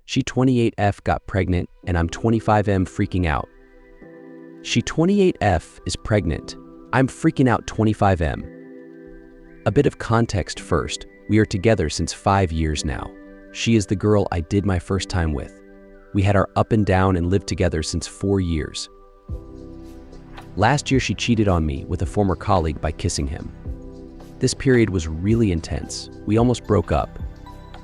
She 28F got pregnant and I'm 25M freaking out. She 28F is pregnant. I'm freaking out 25M. A bit of context first. We are together since 5 years now. She is the girl I did my first time with. We had our up and down and lived together since 4 years. Last year she cheated on me with a former colleague by kissing him. This period was really intense. We almost broke up,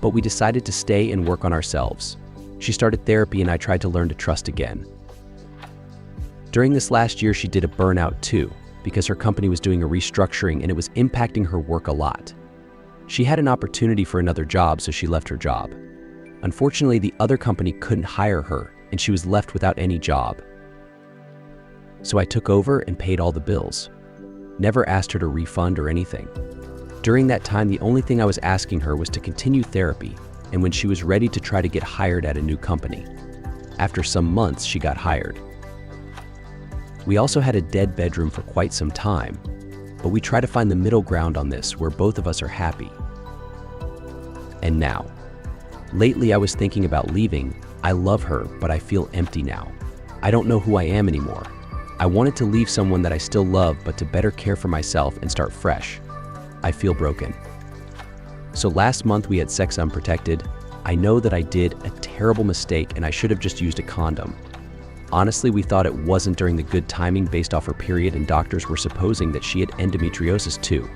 but we decided to stay and work on ourselves. She started therapy and I tried to learn to trust again. During this last year she did a burnout too, because her company was doing a restructuring and it was impacting her work a lot. She had an opportunity for another job, so she left her job. Unfortunately, the other company couldn't hire her and she was left without any job. So I took over and paid all the bills. Never asked her to refund or anything. During that time, the only thing I was asking her was to continue therapy and when she was ready to try to get hired at a new company. After some months, she got hired. We also had a dead bedroom for quite some time, but we try to find the middle ground on this where both of us are happy. And now, lately I was thinking about leaving. I love her, but I feel empty now. I don't know who I am anymore. I wanted to leave someone that I still love, but to better care for myself and start fresh. I feel broken. So last month we had sex unprotected. I know that I did a terrible mistake and I should have just used a condom. Honestly, we thought it wasn't during the good timing based off her period and doctors were supposing that she had endometriosis too.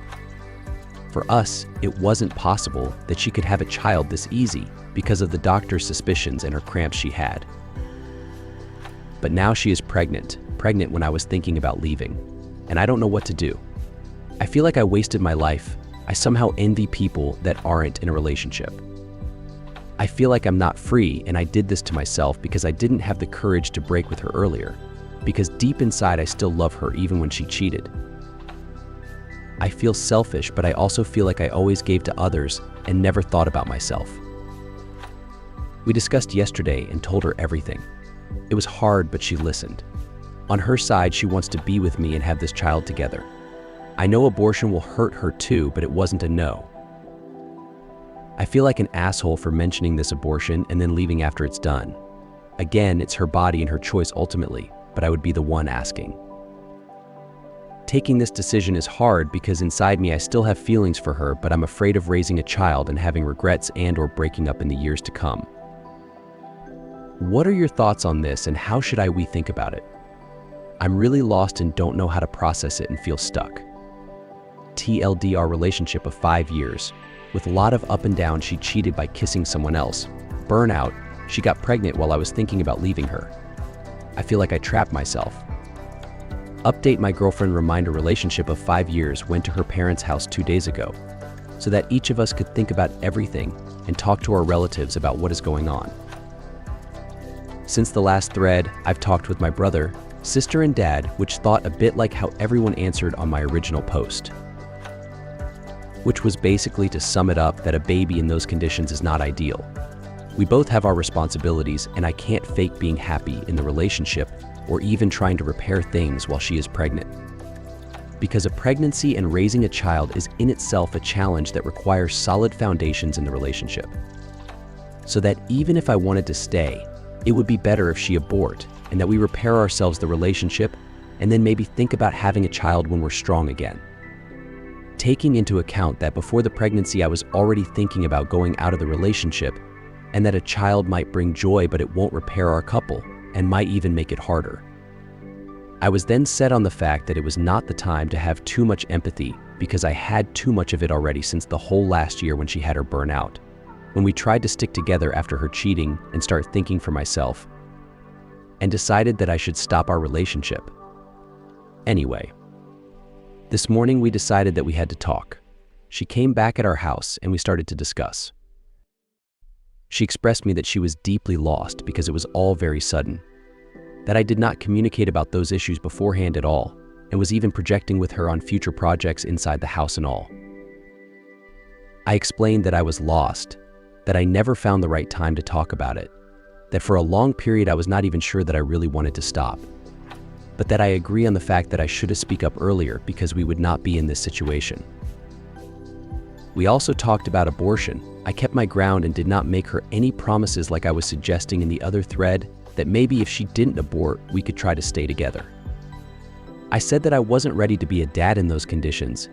For us, it wasn't possible that she could have a child this easy because of the doctor's suspicions and her cramps she had. But now she is pregnant when I was thinking about leaving, and I don't know what to do. I feel like I wasted my life. I somehow envy people that aren't in a relationship. I feel like I'm not free, and I did this to myself because I didn't have the courage to break with her earlier, because deep inside I still love her even when she cheated. I feel selfish, but I also feel like I always gave to others and never thought about myself. We discussed yesterday and told her everything. It was hard, but she listened. On her side, she wants to be with me and have this child together. I know abortion will hurt her too, but it wasn't a no. I feel like an asshole for mentioning this abortion and then leaving after it's done. Again, it's her body and her choice ultimately, but I would be the one asking. Taking this decision is hard because inside me I still have feelings for her, but I'm afraid of raising a child and having regrets and/or breaking up in the years to come. What are your thoughts on this and how should we think about it? I'm really lost and don't know how to process it and feel stuck. TLDR relationship of 5 years. With a lot of up and down, she cheated by kissing someone else. Burnout, she got pregnant while I was thinking about leaving her. I feel like I trapped myself. Update, my girlfriend reminder relationship of 5 years went to her parents' house 2 days ago, so that each of us could think about everything and talk to our relatives about what is going on. Since the last thread, I've talked with my brother, sister, and dad, which thought a bit like how everyone answered on my original post, which was basically to sum it up that a baby in those conditions is not ideal. We both have our responsibilities and I can't fake being happy in the relationship or even trying to repair things while she is pregnant. Because a pregnancy and raising a child is in itself a challenge that requires solid foundations in the relationship. So that even if I wanted to stay, it would be better if she abort and that we repair ourselves the relationship and then maybe think about having a child when we're strong again. Taking into account that before the pregnancy I was already thinking about going out of the relationship and that a child might bring joy but it won't repair our couple and might even make it harder. I was then set on the fact that it was not the time to have too much empathy because I had too much of it already since the whole last year when she had her burnout, when we tried to stick together after her cheating and start thinking for myself, and decided that I should stop our relationship. Anyway, this morning we decided that we had to talk. She came back at our house and we started to discuss. She expressed me that she was deeply lost because it was all very sudden, that I did not communicate about those issues beforehand at all, and was even projecting with her on future projects inside the house and all. I explained that I was lost, that I never found the right time to talk about it, that for a long period I was not even sure that I really wanted to stop, but that I agree on the fact that I should have speak up earlier because we would not be in this situation. We also talked about abortion. I kept my ground and did not make her any promises like I was suggesting in the other thread, that maybe if she didn't abort, we could try to stay together. I said that I wasn't ready to be a dad in those conditions.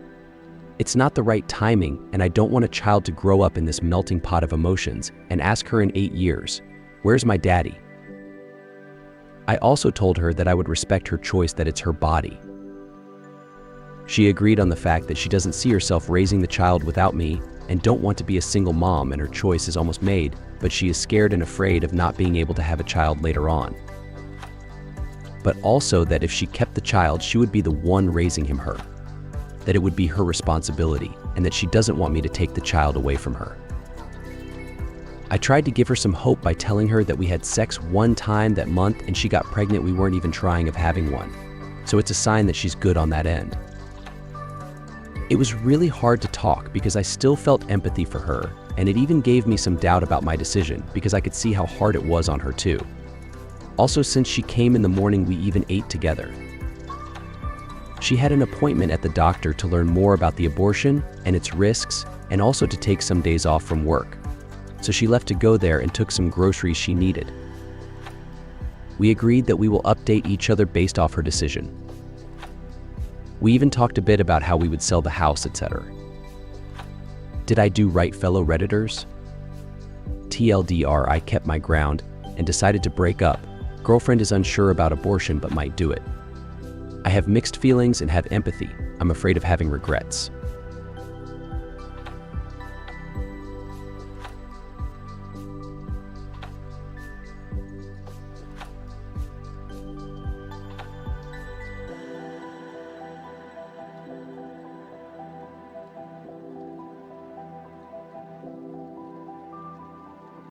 It's not the right timing, and I don't want a child to grow up in this melting pot of emotions and ask her in 8 years, "Where's my daddy?" I also told her that I would respect her choice, that it's her body. She agreed on the fact that she doesn't see herself raising the child without me and don't want to be a single mom, and her choice is almost made, but she is scared and afraid of not being able to have a child later on. But also that if she kept the child, she would be the one raising her, that it would be her responsibility, and that she doesn't want me to take the child away from her. I tried to give her some hope by telling her that we had sex one time that month and she got pregnant. We weren't even trying of having one. So it's a sign that she's good on that end. It was really hard to talk because I still felt empathy for her, and it even gave me some doubt about my decision because I could see how hard it was on her too. Also, since she came in the morning, we even ate together. She had an appointment at the doctor to learn more about the abortion and its risks, and also to take some days off from work. So she left to go there and took some groceries she needed. We agreed that we will update each other based off her decision. We even talked a bit about how we would sell the house, etc. Did I do right, fellow Redditors? TLDR, I kept my ground and decided to break up. Girlfriend is unsure about abortion but might do it. I have mixed feelings and have empathy. I'm afraid of having regrets.